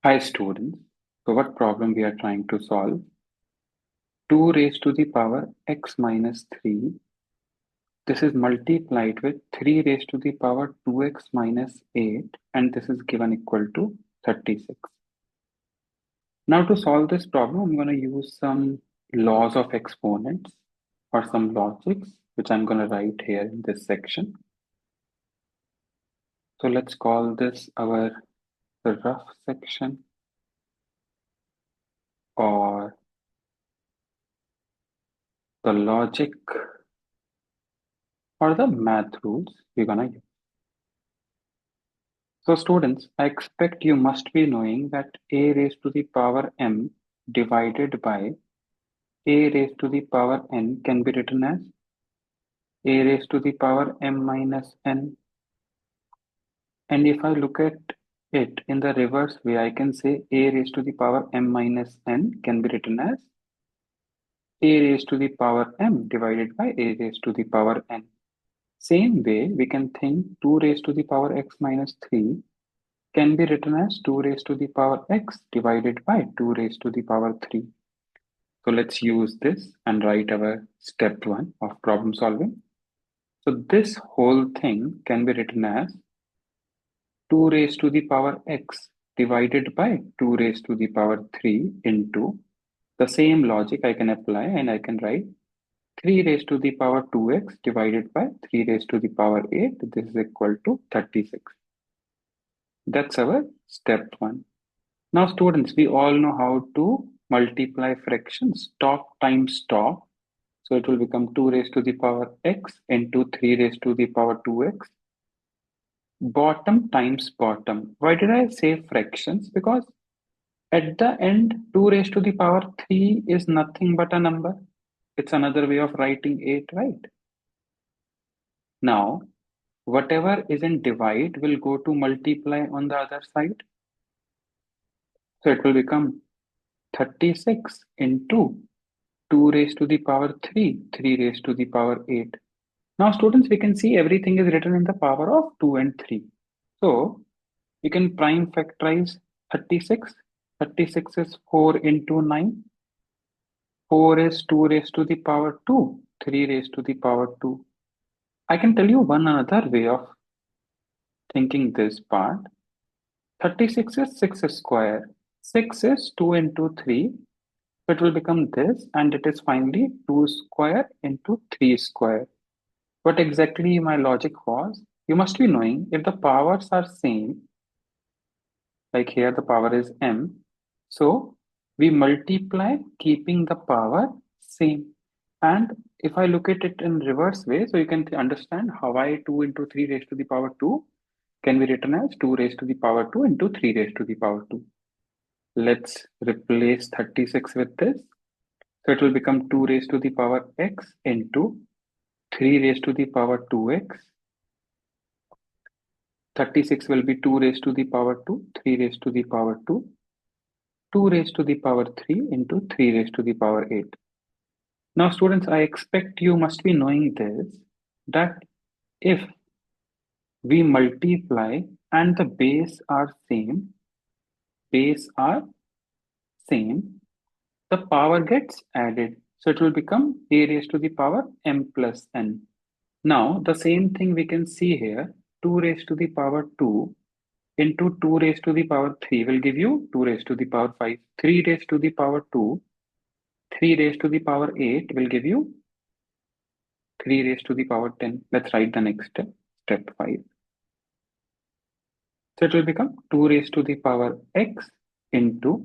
Hi students, so what problem we are trying to solve? 2 raised to the power x minus 3. This is multiplied with 3 raised to the power 2x minus 8 and this is given equal to 36. Now to solve this problem, I'm going to use some laws of exponents or some logics which I'm going to write here in this section. So let's call this our rough section or the logic or the math rules we're going to use. So students, I expect you must be knowing that a raised to the power m divided by a raised to the power n can be written as a raised to the power m minus n. And if I look at it in the reverse way, I can say a raised to the power m minus n can be written as a raised to the power m divided by a raised to the power n. Same way, we can think 2 raised to the power x minus 3 can be written as 2 raised to the power x divided by 2 raised to the power 3. So let's use this and write our step 1 of problem solving. So this whole thing can be written as 2 raised to the power x divided by 2 raised to the power 3 into the same logic I can apply and I can write 3 raised to the power 2x divided by 3 raised to the power 8. This is equal to 36. That's our step 1. Now students, we all know how to multiply fractions, top times top. So it will become 2 raised to the power x into 3 raised to the power 2x. Bottom times bottom. Why did I say fractions? Because at the end, 2 raised to the power 3 is nothing but a number. It's another way of writing 8, right? Now, whatever is in divide will go to multiply on the other side. So it will become 36 into 2 raised to the power 3, 3 raised to the power 8. Now, students, we can see everything is written in the power of 2 and 3. So, we can prime factorize 36. 36 is 4 into 9. 4 is 2 raised to the power 2, 3 raised to the power 2. I can tell you one another way of thinking this part. 36 is 6 square. 6 is 2 into 3. It will become this and it is finally 2 square into 3 square. What exactly my logic was? You must be knowing if the powers are same, like here the power is m, so we multiply keeping the power same. And if I look at it in reverse way, so you can understand how I 2 into 3 raised to the power 2 can be written as 2 raised to the power 2 into 3 raised to the power 2. Let's replace 36 with this. So it will become 2 raised to the power x into 3 raised to the power 2x. 36 will be 2 raised to the power 2, 3 raised to the power 2, 2 raised to the power 3 into 3 raised to the power 8. Now, students, I expect you must be knowing this, that if we multiply and the base are same, the power gets added. So it will become a raised to the power m plus n. Now, the same thing we can see here, 2 raised to the power 2 into 2 raised to the power 3 will give you 2 raised to the power 5. 3 raised to the power 2, 3 raised to the power 8 will give you 3 raised to the power 10. Let's write the next step, step 5. So it will become 2 raised to the power x into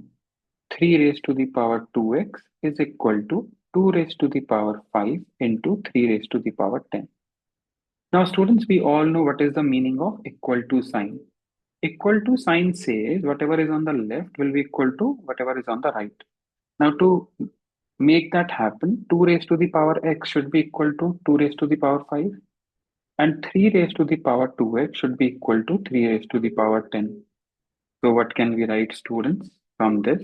3 raised to the power 2x is equal to 2 raised to the power 5 into 3 raised to the power 10. Now students, we all know what is the meaning of equal to sign. Equal to sign says whatever is on the left will be equal to whatever is on the right. Now to make that happen, 2 raised to the power x should be equal to 2 raised to the power 5 and 3 raised to the power 2x should be equal to 3 raised to the power 10. So what can we write students from this?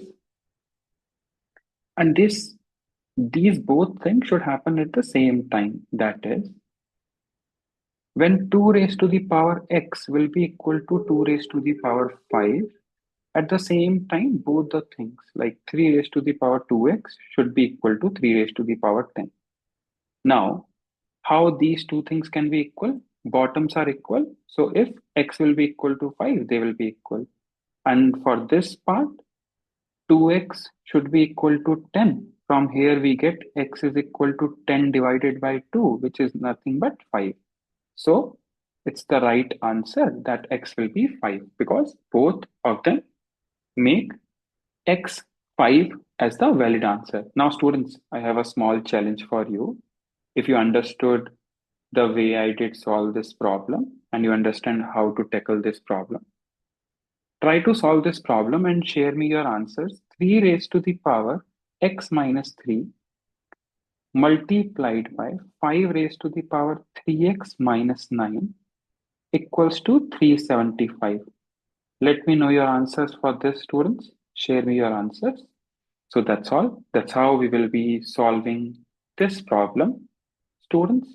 And these both things should happen at the same time. That is, when 2 raised to the power x will be equal to 2 raised to the power 5 At the same time, both the things like 3 raised to the power 2x should be equal to 3 raised to the power 10. Now, how these two things can be equal? Bottoms are equal. So if x will be equal to 5, they will be equal. And for this part, 2x should be equal to 10. From here, we get x is equal to 10 divided by 2, which is nothing but 5. So it's the right answer that x will be 5 because both of them make x 5 as the valid answer. Now, students, I have a small challenge for you. If you understood the way I did solve this problem and you understand how to tackle this problem, try to solve this problem and share me your answers. 3 raised to the power x minus 3 multiplied by 5 raised to the power 3x minus 9 equals to 375. Let me know your answers for this, students. Share me your answers. So that's all. That's how we will be solving this problem, students.